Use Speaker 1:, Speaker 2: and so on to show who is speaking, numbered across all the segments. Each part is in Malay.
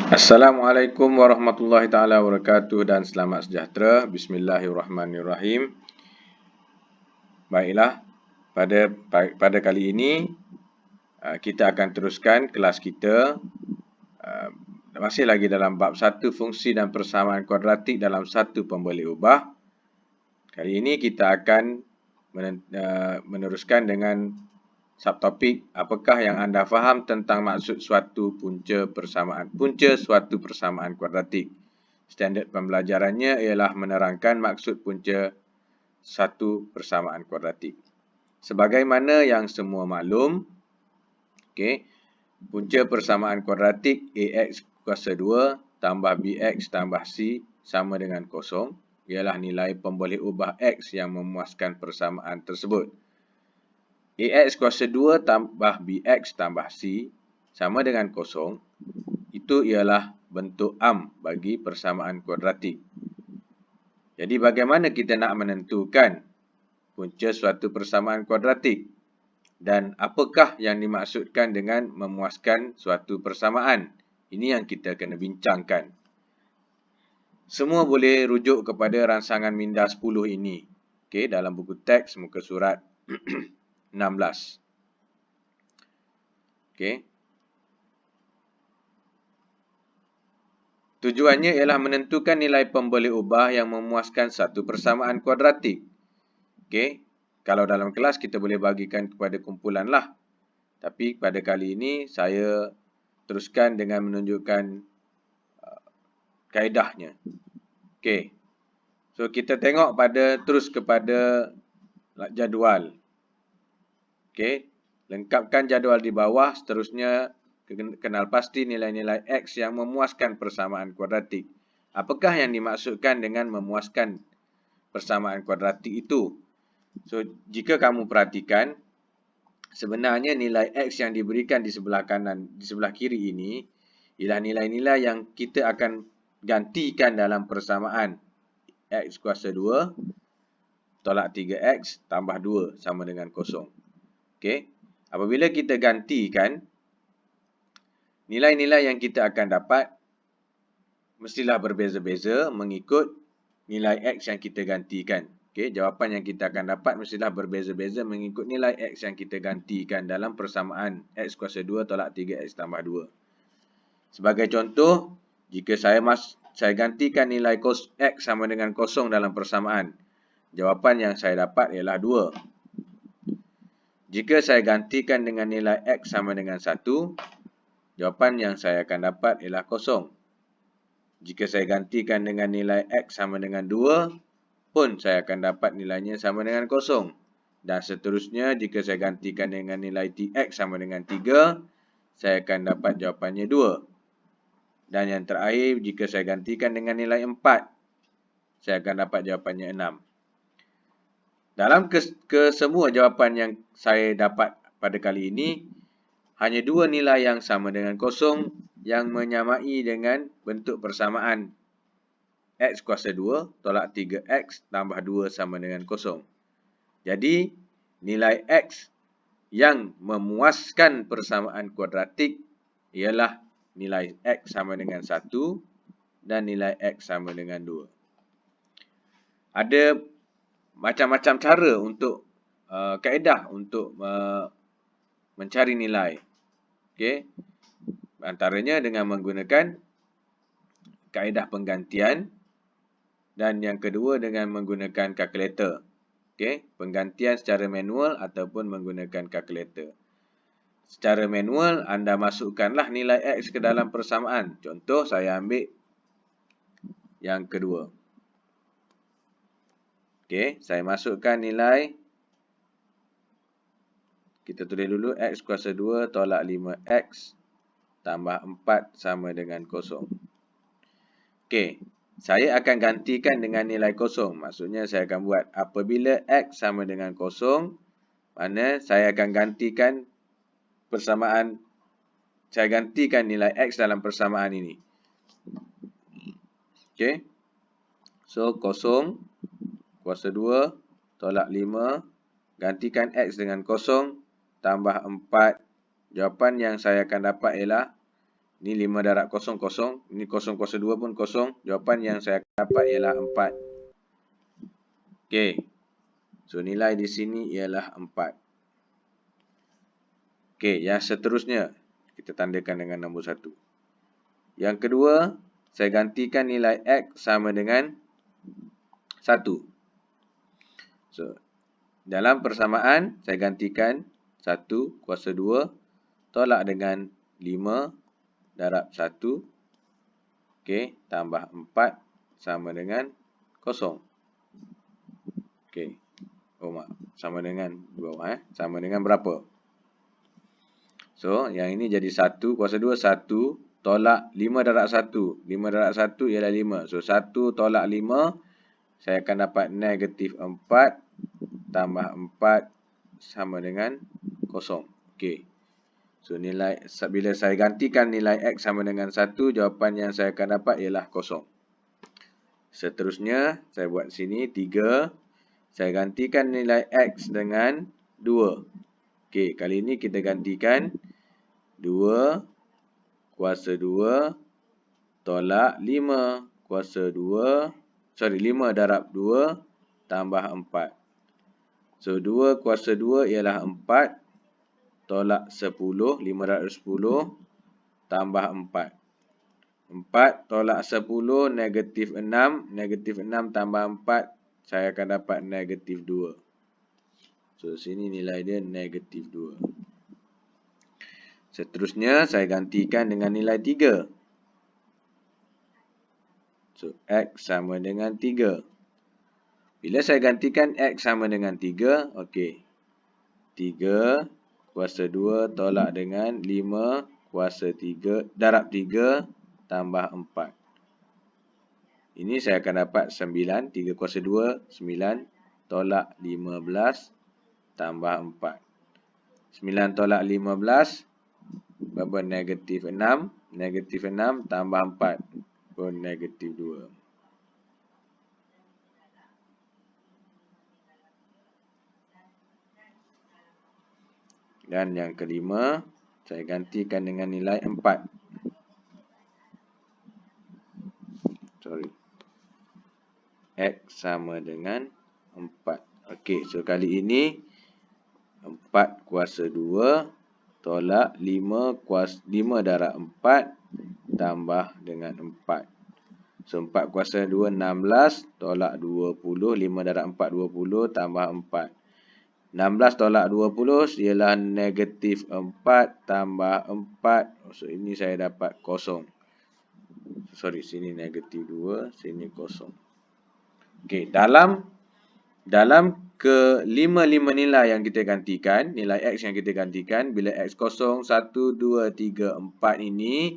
Speaker 1: Assalamualaikum warahmatullahi taala wabarakatuh dan selamat sejahtera. Bismillahirrahmanirrahim. Baiklah, pada kali ini kita akan teruskan kelas kita masih lagi dalam bab 1 fungsi dan persamaan kuadratik dalam satu pemboleh ubah. Kali ini kita akan meneruskan dengan subtopik apakah yang anda faham tentang maksud suatu punca suatu persamaan kuadratik. Standard pembelajarannya ialah menerangkan maksud punca satu persamaan kuadratik. Sebagaimana yang semua maklum, punca persamaan kuadratik AX kuasa 2 tambah BX tambah C sama dengan kosong ialah nilai pemboleh ubah X yang memuaskan persamaan tersebut. AX kuasa 2 tambah BX tambah C sama dengan kosong, itu ialah bentuk am bagi persamaan kuadratik. Jadi bagaimana kita nak menentukan punca suatu persamaan kuadratik? Dan apakah yang dimaksudkan dengan memuaskan suatu persamaan? Ini yang kita kena bincangkan. Semua boleh rujuk kepada rangsangan minda 10 ini. Dalam buku teks muka surat 16. Tujuannya ialah menentukan nilai pemboleh ubah yang memuaskan satu persamaan kuadratik. Kalau dalam kelas kita boleh bagikan kepada kumpulan lah. Tapi pada kali ini saya teruskan dengan menunjukkan kaedahnya. So kita tengok terus kepada jadual. Lengkapkan jadual di bawah, seterusnya kenal pasti nilai-nilai X yang memuaskan persamaan kuadratik. Apakah yang dimaksudkan dengan memuaskan persamaan kuadratik itu? So, jika kamu perhatikan, sebenarnya nilai X yang diberikan di sebelah kanan, di sebelah kiri ini, ialah nilai-nilai yang kita akan gantikan dalam persamaan X kuasa 2 tolak 3X tambah 2 sama dengan kosong. Apabila kita gantikan, nilai-nilai yang kita akan dapat mestilah berbeza-beza mengikut nilai X yang kita gantikan. Jawapan yang kita akan dapat mestilah berbeza-beza mengikut nilai X yang kita gantikan dalam persamaan X kuasa 2 tolak 3X tambah 2. Sebagai contoh, jika saya gantikan nilai X sama dengan kosong dalam persamaan, jawapan yang saya dapat ialah 2. Jika saya gantikan dengan nilai X sama dengan 1, jawapan yang saya akan dapat ialah kosong. Jika saya gantikan dengan nilai X sama dengan 2, pun saya akan dapat nilainya sama dengan kosong. Dan seterusnya, jika saya gantikan dengan nilai X sama dengan 3, saya akan dapat jawapannya 2. Dan yang terakhir, jika saya gantikan dengan nilai 4, saya akan dapat jawapannya 6. Dalam kesemua jawapan yang saya dapat pada kali ini, hanya 2 nilai yang sama dengan kosong yang menyamai dengan bentuk persamaan X kuasa 2 tolak 3X tambah 2 sama dengan kosong. Jadi, nilai X yang memuaskan persamaan kuadratik ialah nilai X sama dengan 1 dan nilai X sama dengan 2. Ada macam-macam cara untuk kaedah untuk mencari nilai. Antaranya dengan menggunakan kaedah penggantian dan yang kedua dengan menggunakan kalkulator. Penggantian secara manual ataupun menggunakan kalkulator. Secara manual, anda masukkanlah nilai X ke dalam persamaan. Contoh, saya ambil yang kedua. Saya masukkan nilai, kita tulis dulu X kuasa 2 tolak 5X tambah 4 sama dengan kosong. Saya akan gantikan dengan nilai kosong. Maksudnya saya akan buat apabila X sama dengan kosong, mana saya akan gantikan persamaan, saya gantikan nilai X dalam persamaan ini. So, kosong kuasa 2 tolak 5, gantikan X dengan kosong, tambah 4. Jawapan yang saya akan dapat ialah Ini 5 darab kosong, kosong. Ini kosong kuasa 2 pun kosong. Jawapan yang saya dapat ialah 4. Okey. So, nilai di sini ialah 4. Okey, yang seterusnya. Kita tandakan dengan nombor 1. Yang kedua, saya gantikan nilai X sama dengan 1. So, dalam persamaan, saya gantikan 1 kuasa 2 tolak dengan 5 darab 1. Okey, tambah 4 sama dengan kosong. Okey. Oh, maaf. Sama dengan bawah. Sama dengan berapa? So, yang ini jadi 1 kuasa 2, 1 tolak 5 darab 1. 5 darab 1 ialah 5. So, 1 tolak 5, saya akan dapat negatif 4 tambah 4 sama dengan kosong. Okey. So, bila saya gantikan nilai X sama dengan 1, jawapan yang saya akan dapat ialah kosong. Seterusnya, saya buat sini 3. Saya gantikan nilai X dengan 2. Okey, kali ini kita gantikan 2 kuasa 2 tolak 5 kuasa 2. 5 darab 2 tambah 4. So, 2 kuasa 2 ialah 4 tolak 10. 5 darab 10 tambah 4. 4 tolak 10 negatif 6. Negatif 6 tambah 4. Saya akan dapat negatif 2. So, sini nilai dia negatif 2. Seterusnya, saya gantikan dengan nilai 3. So, X sama dengan 3. Bila saya gantikan X sama dengan 3, okey. 3 kuasa 2 tolak dengan 5 kuasa 3 darab 3 tambah 4. Ini saya akan dapat 9. 3 kuasa 2, 9 tolak 15 tambah 4. 9 tolak 15, berapa? Negatif 6. Negatif 6 tambah 4 pun negatif 2. Dan yang kelima, saya gantikan dengan nilai 4. X sama dengan 4. Okey, so kali ini 4 kuasa 2 tolak 5 darab 4 tambah dengan 4. So, 4 kuasa 2, 16 tolak 20. 5 darab 4, 20 tambah 4. 16 tolak 20 ialah negatif 4 tambah 4. So, ini saya dapat kosong. Sini negatif 2, sini kosong. Okey, dalam ke-5 nilai yang kita gantikan, nilai X yang kita gantikan, bila X kosong, 1, 2, 3, 4 ini,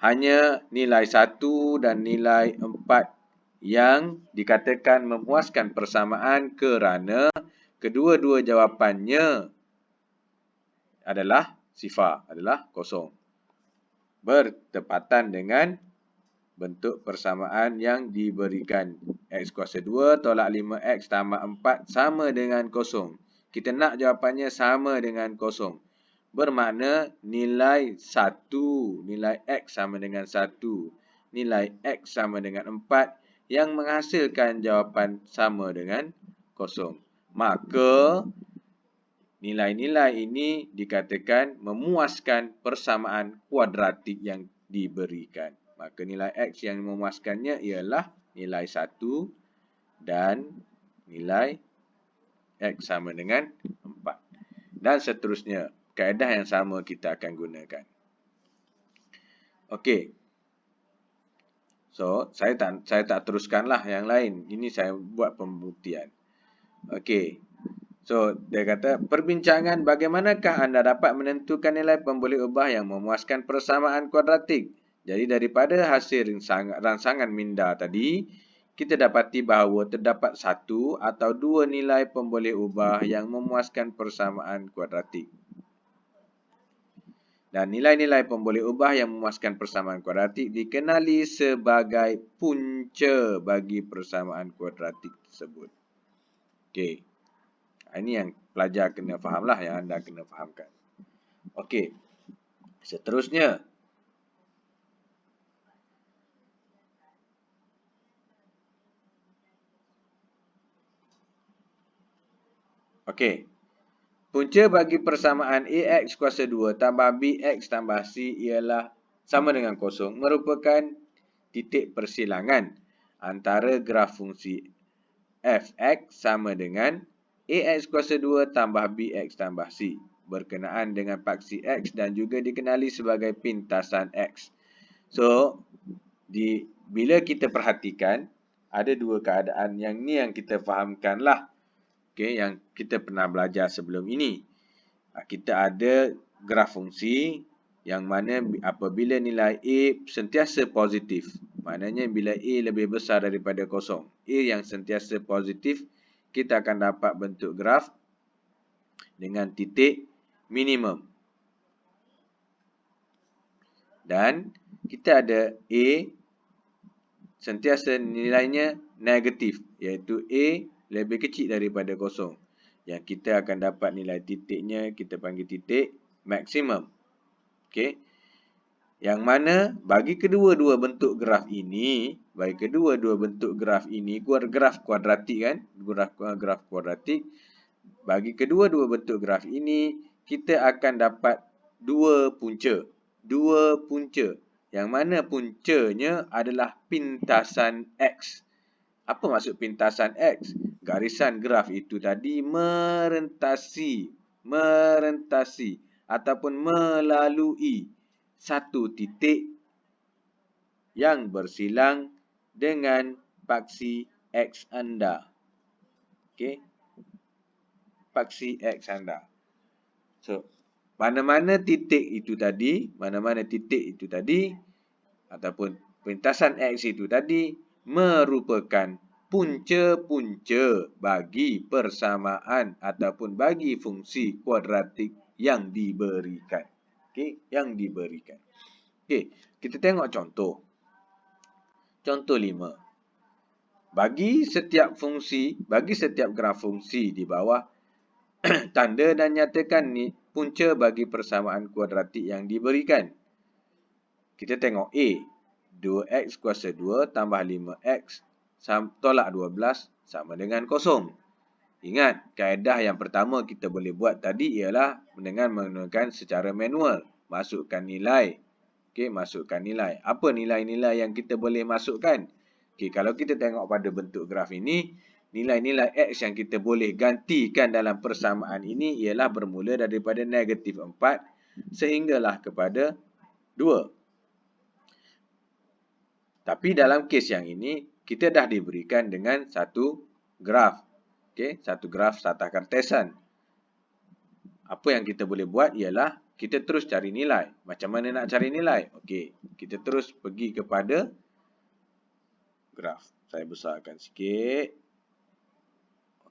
Speaker 1: hanya nilai 1 dan nilai 4 yang dikatakan memuaskan persamaan kerana kedua-dua jawapannya adalah sifar, adalah kosong. Bertepatan dengan bentuk persamaan yang diberikan. X kuasa 2 tolak 5X tambah 4 sama dengan kosong. Kita nak jawapannya sama dengan kosong. Bermakna nilai 1, nilai X sama dengan 1, nilai X sama dengan 4 yang menghasilkan jawapan sama dengan kosong. Maka nilai-nilai ini dikatakan memuaskan persamaan kuadratik yang diberikan. Maka nilai X yang memuaskannya ialah nilai 1 dan nilai X sama dengan 4. Dan seterusnya, kaedah yang sama kita akan gunakan. Okey. So, saya tak teruskanlah yang lain. Ini saya buat pembuktian. Okey. So, dia kata, perbincangan bagaimanakah anda dapat menentukan nilai pemboleh ubah yang memuaskan persamaan kuadratik? Jadi, daripada hasil rangsangan minda tadi, kita dapati bahawa terdapat satu atau dua nilai pemboleh ubah yang memuaskan persamaan kuadratik. Dan nilai-nilai pemboleh ubah yang memuaskan persamaan kuadratik dikenali sebagai punca bagi persamaan kuadratik tersebut. Okey. Ini yang pelajar kena fahamlah, yang anda kena fahamkan. Okey. Seterusnya, Okey. Punca bagi persamaan AX kuasa 2 tambah BX tambah C ialah sama dengan kosong, merupakan titik persilangan antara graf fungsi fx sama dengan AX kuasa 2 tambah BX tambah C berkenaan dengan paksi X dan juga dikenali sebagai pintasan X. So, bila kita perhatikan, ada dua keadaan yang ni yang kita fahamkan lah. Okay, yang kita pernah belajar sebelum ini. Kita ada graf fungsi yang mana apabila nilai A sentiasa positif, maknanya bila A lebih besar daripada kosong, A yang sentiasa positif, kita akan dapat bentuk graf dengan titik minimum. Dan kita ada A sentiasa nilainya negatif, iaitu A lebih kecil daripada kosong. Yang kita akan dapat nilai titiknya, kita panggil titik maksimum. Okey. Yang mana bagi kedua-dua bentuk graf ini, graf kuadratik kan, graf kuadratik, bagi kedua-dua bentuk graf ini, kita akan dapat dua punca. Yang mana puncanya adalah pintasan X. Apa maksud pintasan X? Garisan graf itu tadi merentasi ataupun melalui satu titik yang bersilang dengan paksi X anda. Okey. Paksi X anda. So, mana-mana titik itu tadi ataupun pintasan X itu tadi merupakan punca-punca bagi persamaan ataupun bagi fungsi kuadratik yang diberikan. Okey, yang diberikan. Okey, kita tengok contoh. Contoh 5. Bagi setiap graf fungsi di bawah, tanda dan nyatakan ni punca bagi persamaan kuadratik yang diberikan. Kita tengok A. 2x kuasa 2 tambah 5x tolak 12 sama dengan kosong. Ingat, kaedah yang pertama kita boleh buat tadi ialah dengan menggunakan secara manual. Masukkan nilai. Okey, masukkan nilai. Apa nilai-nilai yang kita boleh masukkan? Okey, kalau kita tengok pada bentuk graf ini, nilai-nilai X yang kita boleh gantikan dalam persamaan ini ialah bermula daripada negatif 4 sehinggalah kepada 2. Tapi dalam kes yang ini, kita dah diberikan dengan satu graf. Okey, satu graf satah kartesan. Apa yang kita boleh buat ialah kita terus cari nilai. Macam mana nak cari nilai? Okey, kita terus pergi kepada graf. Saya besarkan sikit.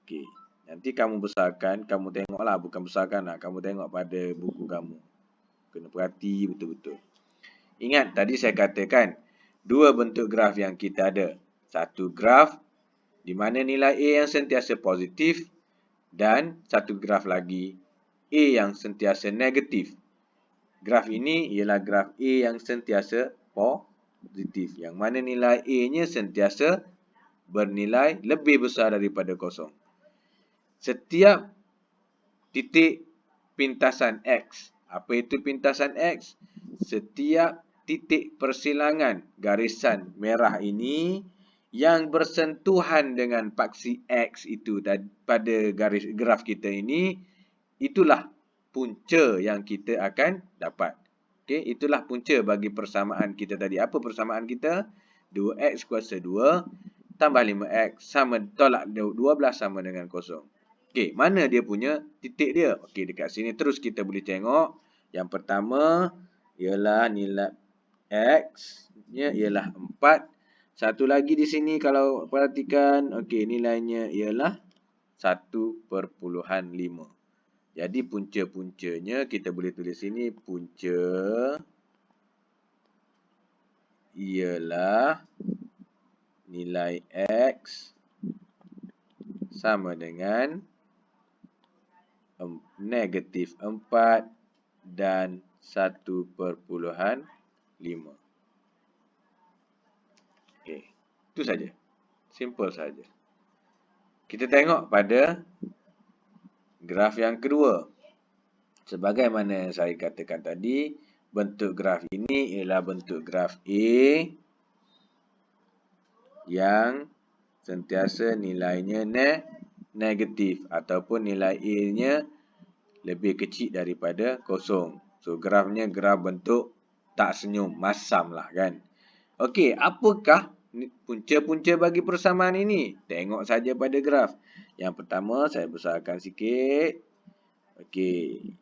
Speaker 1: Okey, nanti kamu besarkan, kamu tengoklah, bukan besarkan lah, kamu tengok pada buku kamu. Kena perhati betul-betul. Ingat, tadi saya katakan, dua bentuk graf yang kita ada. Satu graf di mana nilai A yang sentiasa positif dan satu graf lagi A yang sentiasa negatif. Graf ini ialah graf A yang sentiasa positif. Yang mana nilai A-nya sentiasa bernilai lebih besar daripada kosong. Setiap titik pintasan X. Apa itu pintasan X? Setiap titik persilangan garisan merah ini yang bersentuhan dengan paksi X itu pada garis graf kita ini, itulah punca yang kita akan dapat. Okey, itulah punca bagi persamaan kita tadi. Apa persamaan kita? 2x kuasa 2 tambah 5x sama tolak 12 sama dengan kosong. Okey, mana dia punya titik dia? Okey, dekat sini terus kita boleh tengok. Yang pertama ialah nilai X-nya ialah 4. Satu lagi di sini kalau perhatikan, okey, nilainya ialah 1/5. Jadi punca-puncanya kita boleh tulis sini, punca ialah nilai X sama dengan negatif 4 dan 1/5. Okey, itu saja. Simple saja. Kita tengok pada graf yang kedua. Sebagaimana yang saya katakan tadi, bentuk graf ini ialah bentuk graf A yang sentiasa nilainya negatif ataupun nilai A-nya lebih kecil daripada kosong. So, grafnya graf bentuk tak senyum, masam lah kan. Okey, apakah punca-punca bagi persamaan ini? Tengok saja pada graf. Yang pertama, saya besarkan sikit. Okey,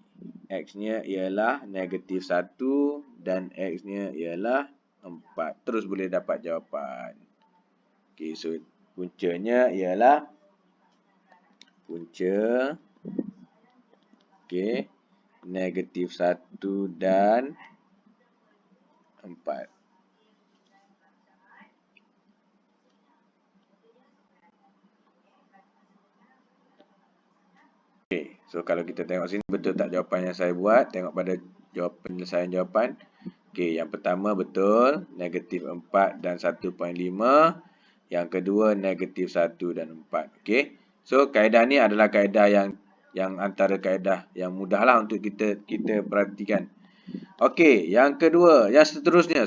Speaker 1: X-nya ialah negatif 1 dan X-nya ialah 4. Terus boleh dapat jawapan. Okey, so puncanya ialah punca negatif 1 dan 4. Okey, so kalau kita tengok sini betul tak jawapan yang saya buat? Tengok pada penyelesaian jawapan. Okey, yang pertama betul, negatif 4 dan 1.5. Yang kedua negatif 1 dan 4. Okey. So kaedah ni adalah kaedah yang antara kaedah yang mudahlah untuk kita perhatikan. Okey, yang seterusnya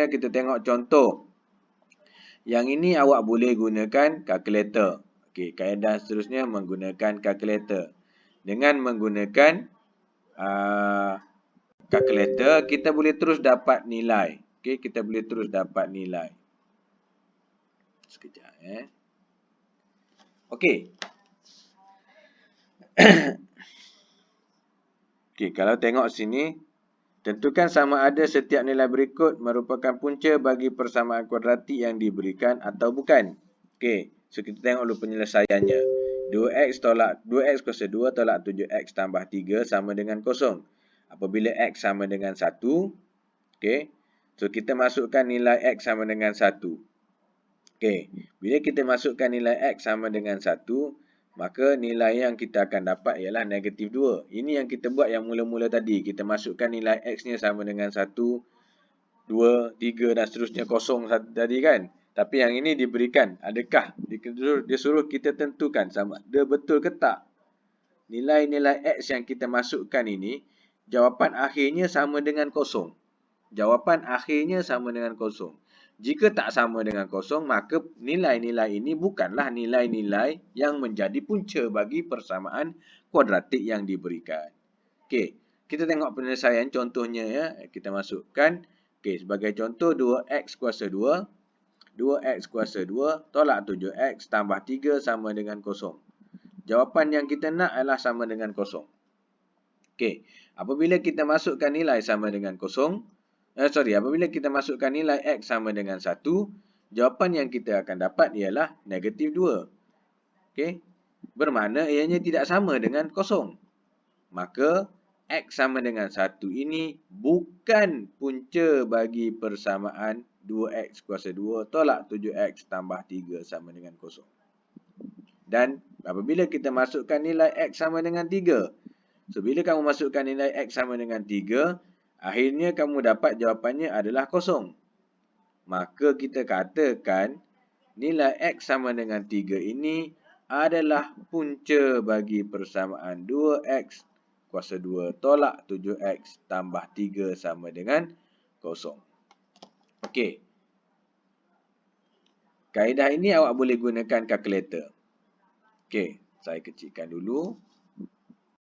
Speaker 1: kita tengok contoh. Yang ini awak boleh gunakan kalkulator. Okey, kaedah seterusnya menggunakan kalkulator. Dengan menggunakan kalkulator, kita boleh terus dapat nilai. Okey, kita boleh terus dapat nilai. Sekejap Okey. Okey, kalau tengok sini, tentukan sama ada setiap nilai berikut merupakan punca bagi persamaan kuadratik yang diberikan atau bukan. Okey, so kita tengok dulu penyelesaiannya. 2x kuasa 2 tolak 7x tambah 3 sama dengan 0. Apabila x sama dengan 1, okey, so kita masukkan nilai x sama dengan 1. Okey, bila kita masukkan nilai x sama dengan 1, maka nilai yang kita akan dapat ialah negatif 2. Ini yang kita buat yang mula-mula tadi. Kita masukkan nilai x-nya sama dengan 1, 2, 3 dan seterusnya 0 tadi kan. Tapi yang ini diberikan. Adakah dia suruh kita tentukan sama ada betul ke tak? Nilai-nilai x yang kita masukkan ini, jawapan akhirnya sama dengan 0. Jawapan akhirnya sama dengan 0. Jika tak sama dengan 0, maka nilai-nilai ini bukanlah nilai-nilai yang menjadi punca bagi persamaan kuadratik yang diberikan. Okey, kita tengok penyelesaian contohnya ya. Kita masukkan, okey, sebagai contoh 2x kuasa 2. 2x kuasa 2 tolak 7x tambah 3 sama dengan 0. Jawapan yang kita nak adalah sama dengan 0. Okey, apabila kita masukkan nilai sama dengan 0, apabila kita masukkan nilai x sama dengan 1, jawapan yang kita akan dapat ialah negatif 2. Okey, bermakna ianya tidak sama dengan 0. Maka x sama dengan 1 ini bukan punca bagi persamaan 2x kuasa 2 tolak 7x tambah 3 sama dengan 0. Dan apabila kita masukkan nilai x sama dengan 3, so bila kamu masukkan nilai x sama dengan 3, akhirnya kamu dapat jawapannya adalah 0. Maka kita katakan nilai x sama dengan 3 ini adalah punca bagi persamaan 2x kuasa 2 tolak 7x tambah 3 sama dengan 0. Okey. Kaedah ini awak boleh gunakan kalkulator. Okey, saya kecilkan dulu.